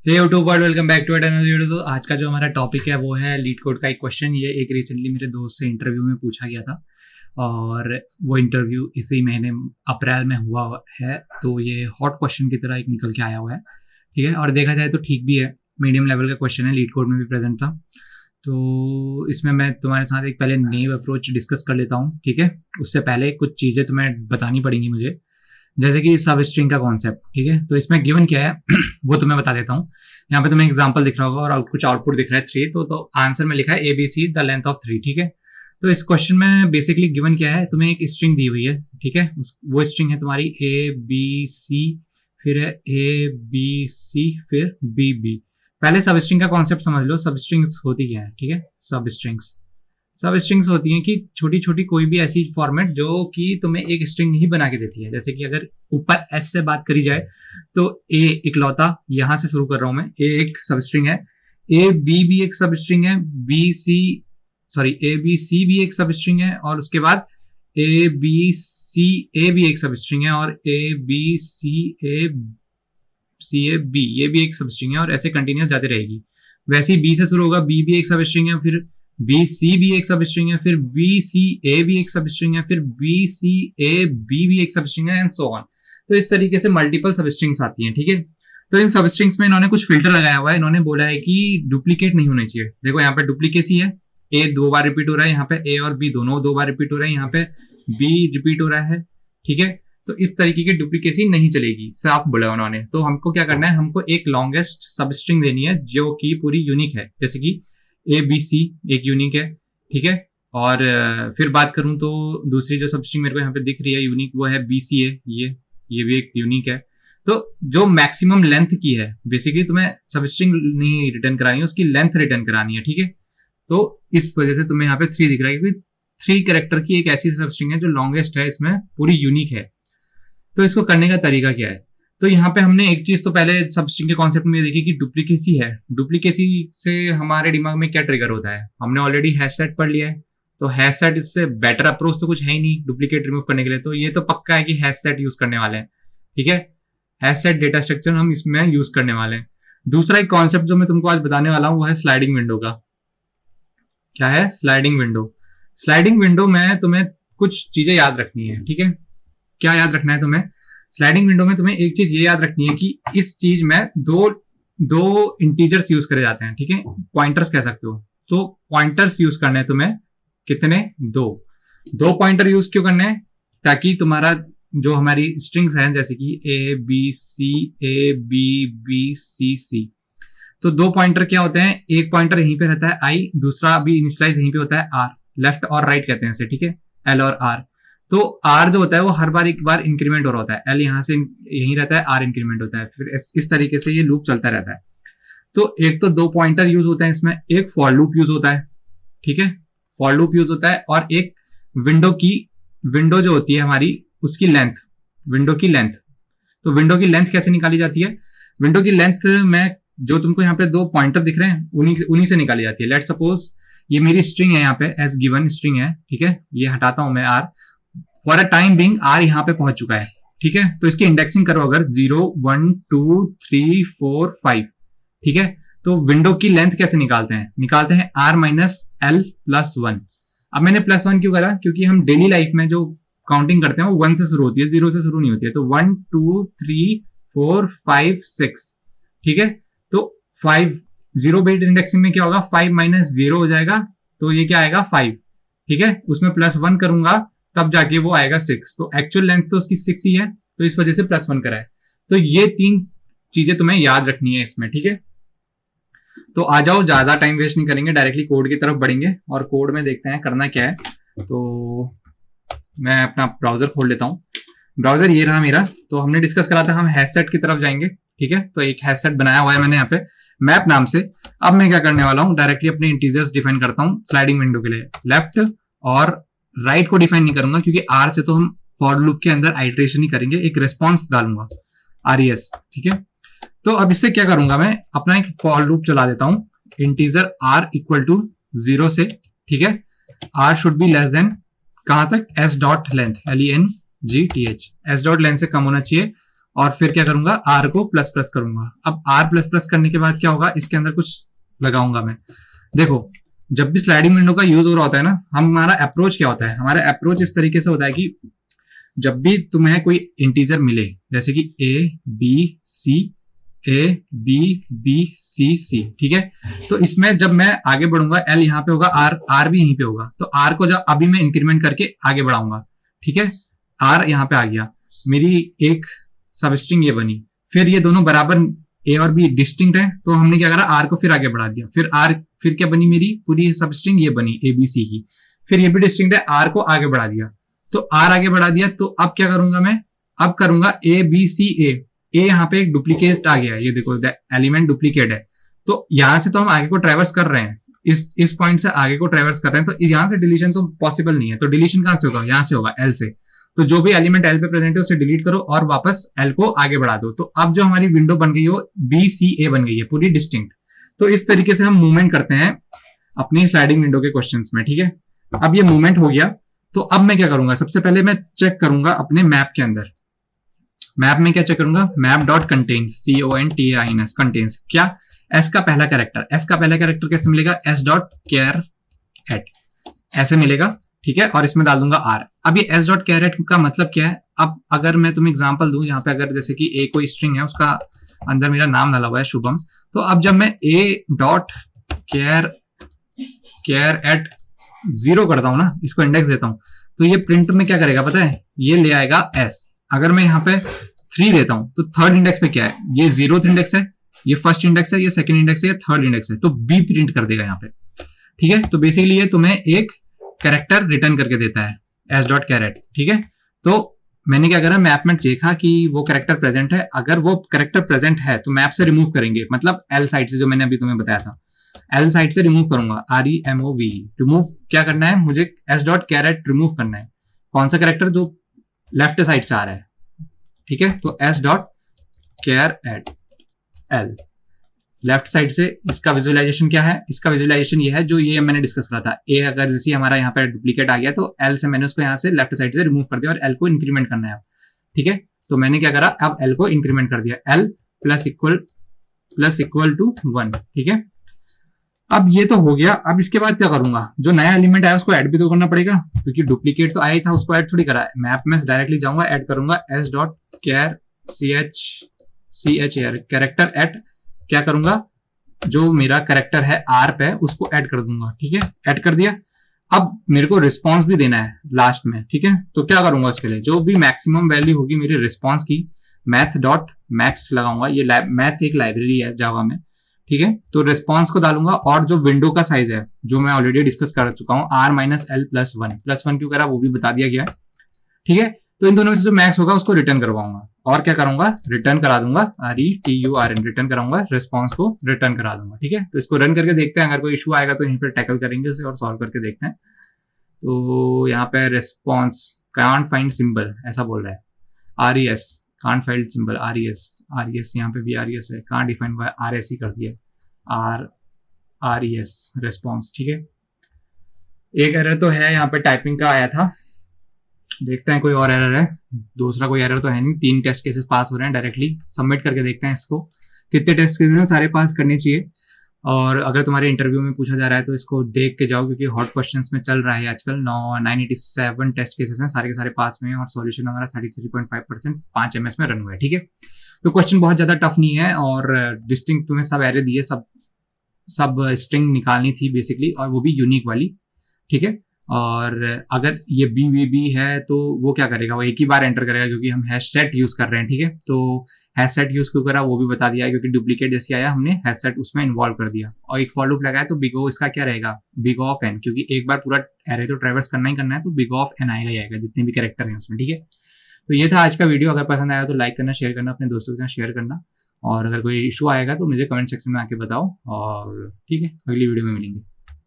Hey YouTube world, welcome back to another video. तो आज का जो हमारा टॉपिक है वो है लीड कोड का एक क्वेश्चन। ये एक रिसेंटली मेरे दोस्त से इंटरव्यू में पूछा गया था और वो इंटरव्यू इसी महीने अप्रैल में हुआ है। तो ये हॉट क्वेश्चन की तरह एक निकल के आया हुआ है, ठीक है। और देखा जाए तो ठीक भी है, मीडियम लेवल का क्वेश्चन है, लीड कोड में भी प्रेजेंट था। तो इसमें मैं तुम्हारे साथ एक पहले नेव अप्रोच डिस्कस कर लेता हूँ, ठीक है। उससे पहले कुछ चीज़ें तुम्हें बतानी पड़ेंगी मुझे, जैसे कि सब स्ट्रिंग का कॉन्सेप्ट, ठीक है। तो इसमें गिवन क्या है वो तुम्हें बता देता हूँ। यहाँ पे तुम्हें एग्जांपल दिख रहा होगा और कुछ आउटपुट दिख रहा है 3। तो आंसर में लिखा है ABC द लेंथ ऑफ 3, ठीक है। तो इस क्वेश्चन में बेसिकली गिवन क्या है, तुम्हें एक स्ट्रिंग दी हुई है, ठीक है। वो स्ट्रिंग है तुम्हारी ABC, फिर है ABC, फिर BB। पहले सब स्ट्रिंग का कॉन्सेप्ट समझ लो। सब स्ट्रिंग्स होती क्या है, ठीक है। सब स्ट्रिंग्स होती हैं कि छोटी छोटी कोई भी ऐसी फॉर्मेट जो कि तुम्हें एक स्ट्रिंग ही बना के देती है। जैसे कि अगर ऊपर एस से बात करी जाए तो ए इकलौता, यहां से शुरू कर रहा हूं मैं, ए एक सब स्ट्रिंग है, ए बी भी एक सब स्ट्रिंग है, ए बी सी भी एक सब स्ट्रिंग है, और उसके बाद ए बी सी ए भी एक सब स्ट्रिंग है, और A B C A B ये भी एक सब स्ट्रिंग है, और ऐसे कंटिन्यूस जाती रहेगी। वैसे ही बी से शुरू होगा, बी भी एक सब स्ट्रिंग है, फिर बी सी भी एक सब स्ट्रिंग है, फिर बी सी ए भी एक सब स्ट्रिंग है, फिर बी सी ए बी भी एक सब स्ट्रिंग है, एंड सो ऑन। तो इस तरीके से मल्टीपल सब स्ट्रिंग्स आती हैं, ठीक है। तो इन सब स्ट्रिंग्स में इन्होंने कुछ फिल्टर लगाया हुआ है। इन्होंने बोला है कि डुप्लीकेट नहीं होने चाहिए। देखो यहाँ पे डुप्लीकेसी है, ए 2 बार रिपीट हो रहा है, यहाँ पे ए और बी दोनों 2 बार रिपीट हो रहे हैं, यहाँ पे बी रिपीट हो रहा है, ठीक है। तो इस तरीके की डुप्लीकेसी नहीं चलेगी, साफ बोला उन्होंने। तो हमको क्या करना है, हमको एक लॉन्गेस्ट सब स्ट्रिंग देनी है जो कि पूरी यूनिक है। जैसे कि ए बी सी एक यूनिक है, ठीक है। और फिर बात करूं तो दूसरी जो सब स्ट्रिंग मेरे को यहाँ पे दिख रही है यूनिक, वो है BCA। ये भी एक यूनिक है। तो जो मैक्सिमम लेंथ की है, बेसिकली तुम्हें सब स्ट्रिंग नहीं रिटर्न करानी है, उसकी लेंथ रिटर्न करानी है, ठीक है। तो इस वजह से तुम्हें यहाँ पे 3 दिख रहा है, क्योंकि 3 कैरेक्टर की एक ऐसी सब स्ट्रिंग है जो लॉन्गेस्ट है, इसमें पूरी यूनिक है। तो इसको करने का तरीका क्या है, तो यहाँ पे हमने एक चीज तो पहले सब स्ट्रिंग के कॉन्सेप्ट में देखी कि डुप्लीकेसी है। डुप्लीकेसी से हमारे दिमाग में क्या ट्रिगर होता है, हमने ऑलरेडी हैश सेट पढ़ लिया है। तो हैश सेट, इससे बेटर अप्रोच तो कुछ है ही नहीं डुप्लीकेट रिमूव करने के लिए। तो ये तो पक्का है कि हैश सेट यूज करने वाले हैं, ठीक है। हैश सेट डेटा स्ट्रक्चर हम इसमें यूज करने वाले हैं। दूसरा एक कॉन्सेप्ट जो मैं तुमको आज बताने वाला हूं वो है स्लाइडिंग विंडो का। क्या है स्लाइडिंग विंडो? स्लाइडिंग विंडो में तुम्हें कुछ चीजें याद रखनी है, ठीक है। क्या याद रखना है तुम्हें? स्लाइडिंग विंडो में तुम्हें एक चीज ये याद रखनी है कि इस चीज में दो इंटीजर्स यूज करे जाते हैं, ठीक है। पॉइंटर्स कह सकते हो। तो पॉइंटर्स यूज करने हैं तुम्हें, कितने? दो पॉइंटर यूज क्यों करने हैं? ताकि तुम्हारा जो हमारी स्ट्रिंग्स हैं, जैसे कि ए बी सी सी, तो 2 पॉइंटर क्या होते हैं, एक पॉइंटर यहीं पे रहता है आई, दूसरा भी इनिशियलाइज यहीं पे होता है आर। लेफ्ट और राइट कहते हैं इसे, ठीक है, एल और आर। तो आर जो होता है वो हर बार एक बार इंक्रीमेंट हो रहा होता है, एल यहां से यहीं रहता है, आर इंक्रीमेंट होता है, फिर इस तरीके से ये लूप चलता रहता है। तो एक तो 2 पॉइंटर यूज होता है इसमें, एक फॉर लूप यूज होता है, ठीक है। फॉर लूप यूज होता है, और एक विंडो जो होती है हमारी, उसकी लेंथ, विंडो की लेंथ। तो विंडो की लेंथ कैसे निकाली जाती है? विंडो की लेंथ में जो तुमको यहाँ पे 2 पॉइंटर दिख रहे हैं, उन्हीं से निकाली जाती है। लेट सपोज ये मेरी स्ट्रिंग है, यहाँ पे एस गिवन स्ट्रिंग है, ठीक है। ये हटाता हूं मैं r, for a time being r यहाँ पे पहुंच चुका है, ठीक है। तो इसकी इंडेक्सिंग करो अगर 0 1 2 3 4 5, ठीक है। तो विंडो की लेंथ कैसे निकालते हैं आर माइनस एल प्लस 1। अब मैंने प्लस 1 क्यों करा? क्योंकि हम डेली लाइफ में जो काउंटिंग करते हैं वो 1 से शुरू होती है, 0 से शुरू नहीं होती है। तो 1 2 3 4 5 6, ठीक है। तो 5 0 बेस्ड इंडेक्सिंग में क्या होगा, 5 माइनस 0 हो जाएगा, तो ये क्या आएगा 5, ठीक है। उसमें प्लस 1 करूंगा तब जाके वो आएगा 6। तो एक्चुअल लेंथ तो उसकी 6 ही है, तो इस वजह से प्लस 1 करा है। तो ये 3 चीजें तुम्हें याद रखनी है इसमें, ठीक है। तो आ जाओ, ज्यादा टाइम वेस्ट नहीं करेंगे, डायरेक्टली कोड की तरफ बढ़ेंगे और कोड में देखते हैं करना क्या है। तो मैं अपना ब्राउजर खोल लेता हूँ। ब्राउजर ये रहा मेरा। तो हमने डिस्कस करा था हम हैश सेट की तरफ जाएंगे, ठीक है। तो एक हैश सेट बनाया हुआ है मैंने यहाँ पे मैप नाम से। अब मैं क्या करने वाला हूँ, डायरेक्टली अपने इंटीजर्स डिफाइन करता हूँ स्लाइडिंग विंडो के लिए। लेफ्ट और राइट को डिफाइन नहीं करूंगा, क्योंकि आर से तो हम फॉर लूप के अंदर आइटरेशन ही करेंगे, एक रिस्पॉन्स डालूंगा RES, ठीक है। तो अब इससे क्या करूंगा, मैं अपना एक फॉर लूप चला देता हूं, इंटीजर आर इक्वल टू 0 से, ठीक है। R should be less than कहां तक, s dot length, LENGTH, s dot length से कम होना चाहिए, और फिर क्या करूंगा, आर को प्लस प्लस करूंगा। अब आर प्लस प्लस करने के बाद क्या होगा, इसके अंदर कुछ लगाऊंगा मैं। देखो जब भी स्लाइडिंग विंडो का यूज हो रहा होता है ना, हमारा अप्रोच क्या होता है, हमारा अप्रोच इस तरीके से होता है कि जब भी तुम्हें कोई इंटीजर मिले, जैसे कि ए बी सी सी, ठीक है, तो इसमें जब मैं आगे बढ़ूंगा एल यहाँ पे होगा, आर भी यहीं पे होगा, तो आर को जब अभी मैं इंक्रीमेंट करके आगे बढ़ाऊंगा, ठीक है, आर यहाँ पे आ गया, मेरी एक सब स्ट्रिंग ये बनी, फिर ये दोनों बराबर ए और बी डिस्टिंक्ट है, तो हमने क्या करा, आर को फिर आगे बढ़ा दिया, फिर क्या बनी, मेरी पूरी सब स्ट्रिंग ये बनी ए बी सी की, फिर ये भी डिस्टिंक्ट है, आर को आगे बढ़ा दिया, तो आर आगे बढ़ा दिया, तो अब क्या करूंगा मैं, अब करूंगा ए बी सी ए यहाँ पे एक डुप्लीकेट आ गया, ये देखो एलिमेंट डुप्लीकेट है, तो यहां से तो हम आगे को ट्रेवर्स कर रहे हैं, इस पॉइंट से आगे को ट्रेवर्स कर रहे हैं, तो यहां से डिलीशन तो पॉसिबल नहीं है, तो डिलीशन कहां से होगा, यहां से होगा, एल से, तो जो भी एलिमेंट एल पे प्रेजेंट है उसे डिलीट करो और वापस एल को आगे बढ़ा दो, तो अब जो हमारी विंडो बन गई वो बी सी ए बन गई है पूरी डिस्टिंक्ट। तो इस तरीके से हम मूवमेंट करते हैं अपनी स्लाइडिंग विंडो के क्वेश्चंस में, ठीक है। अब ये मूवमेंट हो गया, तो अब मैं क्या करूंगा, सबसे पहले मैं चेक करूंगा अपने मैप के अंदर, मैप में क्या चेक करूंगा, map dot contains, CONTAINS, contains क्या, एस का पहला कैरेक्टर, एस का पहला कैरेक्टर कैसे मिलेगा, एस डॉट केयर एट ऐसे मिलेगा, ठीक है, और इसमें डाल दूंगा आर। अब ये एस डॉट केयर एट का मतलब क्या है, अब अगर मैं तुम्हें एग्जांपल दूं, यहाँ पे अगर जैसे कि ए कोई स्ट्रिंग है, उसका अंदर मेरा नाम डाला हुआ है शुभम, तो अब जब मैं ए डॉट केयर एट 0 करता हूं ना, इसको इंडेक्स देता हूं, तो ये प्रिंट में क्या करेगा पता है, ये ले आएगा एस। अगर मैं यहाँ पे 3 देता हूं, तो थर्ड इंडेक्स पे क्या है, ये 0th इंडेक्स है, ये फर्स्ट इंडेक्स है, ये सेकंड इंडेक्स है, ये थर्ड इंडेक्स है, तो बी प्रिंट कर देगा यहाँ पे, ठीक है। तो बेसिकली ये तुम्हें एक कैरेक्टर रिटर्न करके देता है, एस डॉट कैरेट, ठीक है। तो मैंने क्या करा, मैप में देखा कि वो कैरेक्टर प्रेजेंट है, अगर वो कैरेक्टर प्रेजेंट है तो मैप से रिमूव करेंगे, मतलब एल साइड से, जो मैंने अभी तुम्हें बताया था, एल साइड से रिमूव करूंगा, REMOV, रिमूव क्या करना है मुझे, एस डॉट कैरेट रिमूव करना है, कौन सा कैरेक्टर, जो लेफ्ट साइड से आ रहा है, ठीक है, तो S dot care at L, left side से। इसका विजुअलाइजेशन क्या है, इसका विजुअलाइजेशन ये है जो ये मैंने डिस्कस करा था, ए अगर जैसे हमारा यहाँ पे डुप्लीकेट आ गया, तो एल से मैंने उसको यहाँ से लेफ्ट साइड से रिमूव कर दिया और एल को इंक्रीमेंट करना है, ठीक है। तो मैंने क्या करा, अब एल को इंक्रीमेंट कर दिया, एल प्लस इक्वल टू 1, ठीक है। अब ये तो हो गया, अब इसके बाद क्या करूंगा, जो नया एलिमेंट आया उसको ऐड भी तो करना पड़ेगा, क्योंकि डुप्लीकेट तो आया ही था, उसको ऐड थोड़ी करा है, मैप में डायरेक्टली जाऊंगा, ऐड करूंगा, S dot care CH character eight, क्या करूंगा, जो मेरा कैरेक्टर है आर पे उसको ऐड कर दूंगा, ठीक है, ऐड कर दिया। अब मेरे को रिस्पॉन्स भी देना है लास्ट में, ठीक है, तो क्या करूंगा, इसके लिए जो भी मैक्सिमम वैल्यू होगी मेरी रिस्पॉन्स की, मैथ डॉट मैक्स लगाऊंगा, ये मैथ एक लाइब्रेरी है जावा में, ठीक है, तो रिस्पॉन्स को डालूंगा, और जो विंडो का साइज है जो मैं ऑलरेडी डिस्कस कर चुका हूँ, R-L +1 क्यों करा वो भी बता दिया गया है, ठीक है। तो इन दोनों में से जो मैक्स होगा उसको रिटर्न करवाऊंगा, और क्या करूंगा, रिटर्न करा दूंगा, RETURN, रिटर्न कराऊंगा, रिस्पॉन्स को रिटर्न करा दूंगा, ठीक है। तो इसको रन करके देखते हैं, अगर कोई इशू आएगा तो यहीं पर टैकल करेंगे उसे और सॉल्व करके देखते हैं। तो यहाँ पे रिस्पॉन्स कांट फाइंड सिंबल ऐसा बोल रहा है, RES can't find symbol, RES यहाँ पे भी RES है, कांट डिफाइन बाय RS ही कर दिया, RES रिस्पॉन्स, ठीक है। एक एरर तो है यहाँ पे टाइपिंग का आया था, देखते हैं कोई और एरर है, दूसरा कोई एरर तो है नहीं, 3 टेस्ट केसेस पास हो रहे हैं, डायरेक्टली सबमिट करके देखते हैं इसको, कितने टेस्ट केसेस हैं, सारे पास करने चाहिए। और अगर तुम्हारे इंटरव्यू में पूछा जा रहा है तो इसको देख के जाओ, क्योंकि हॉट क्वेश्चंस में चल रहा है आजकल, 987 टेस्ट केसेस हैं, सारे के सारे पास में हैं, और सॉल्यूशन हमारा 33.5% 5 MS में रन हुआ है, ठीक है। तो क्वेश्चन बहुत ज्यादा टफ नहीं है, और डिस्टिंक्ट तुम्हें सब एरर दिए, सब स्ट्रिंग निकालनी थी बेसिकली, और वो भी यूनिक वाली, ठीक है। और अगर ये बी है तो वो क्या करेगा, वो एक ही बार एंटर करेगा, क्योंकि हम हैश सेट यूज कर रहे हैं, ठीक है। तो हैश सेट यूज क्यों करा वो भी बता दिया है, क्योंकि डुप्लीकेट जैसे आया हमने हैश सेट उसमें इन्वॉल्व कर दिया, और एक फॉर लूप लगाया, तो बिग ओ इसका क्या रहेगा, बिग ऑफ एन, क्योंकि एक बार पूरा एरे तो ट्रेवर्स करना ही करना है, तो बिग ऑफ एन आएगा ही आएगा, जितने भी कैरेक्टर हैं उसमें, ठीक है। तो ये था आज का वीडियो, अगर पसंद आया तो लाइक करना, शेयर करना, अपने दोस्तों के साथ शेयर करना, और अगर कोई इशू आएगा तो मुझे कमेंट सेक्शन में आके बताओ, और ठीक है, अगली वीडियो में मिलेंगे।